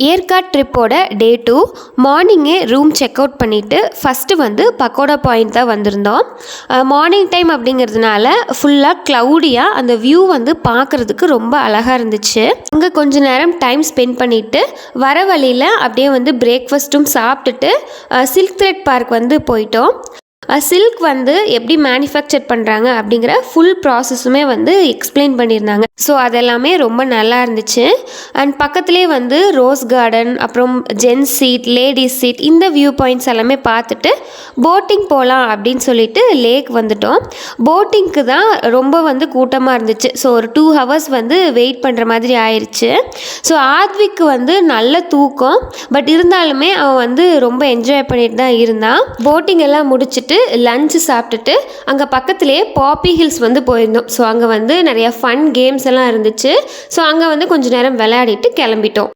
ஏற்காடு ட்ரிப்போட டே 2 மார்னிங்கே room check out பண்ணிவிட்டு first வந்து பக்கோடா பாயிண்ட் தான் வந்திருந்தோம். மார்னிங் டைம் அப்படிங்கிறதுனால ஃபுல்லாக க்ளவுடியாக அந்த வியூ வந்து பார்க்குறதுக்கு ரொம்ப அழகாக இருந்துச்சு. அங்கே கொஞ்ச நேரம் டைம் ஸ்பெண்ட் பண்ணிவிட்டு வர வழியில் அப்படியே வந்து பிரேக்ஃபாஸ்ட்டும் சாப்பிட்டுட்டு சில்க் த்ரெட் பார்க் வந்து போயிட்டோம். சில்க் வந்து எப்படி மேனுஃபேக்சர் பண்ணுறாங்க அப்படிங்கிற ஃபுல் ப்ராசஸுமே வந்து எக்ஸ்பிளைன் பண்ணியிருந்தாங்க. ஸோ அதெல்லாமே ரொம்ப நல்லா இருந்துச்சு. அண்ட் பக்கத்துலேயே வந்து ரோஸ் கார்டன், அப்புறம் ஜென்ஸ் சீட், லேடிஸ் சீட், இந்த வியூ பாயிண்ட்ஸ் எல்லாமே பார்த்துட்டு போட்டிங் போகலாம் அப்படின்னு சொல்லிட்டு லேக் வந்துட்டோம். போட்டிங்க்கு தான் ரொம்ப வந்து கூட்டமாக இருந்துச்சு. ஸோ ஒரு 2 hours வந்து வெயிட் பண்ணுற மாதிரி ஆயிடுச்சு. ஸோ ஆத்விக்கு வந்து நல்ல தூக்கம், பட் இருந்தாலுமே அவன் வந்து ரொம்ப என்ஜாய் பண்ணிட்டு தான் இருந்தான். போட்டிங் எல்லாம் முடிச்சுட்டு லஞ்சு சாப்பிட்டுட்டு அங்கே பக்கத்துலேயே பாப்பி ஹில்ஸ் வந்து போயிருந்தோம். ஸோ அங்கே வந்து நிறைய ஃபன் கேம்ஸ் எல்லாம் இருந்துச்சு. ஸோ அங்கே வந்து கொஞ்ச நேரம் விளையாடிட்டு கிளம்பிட்டோம்.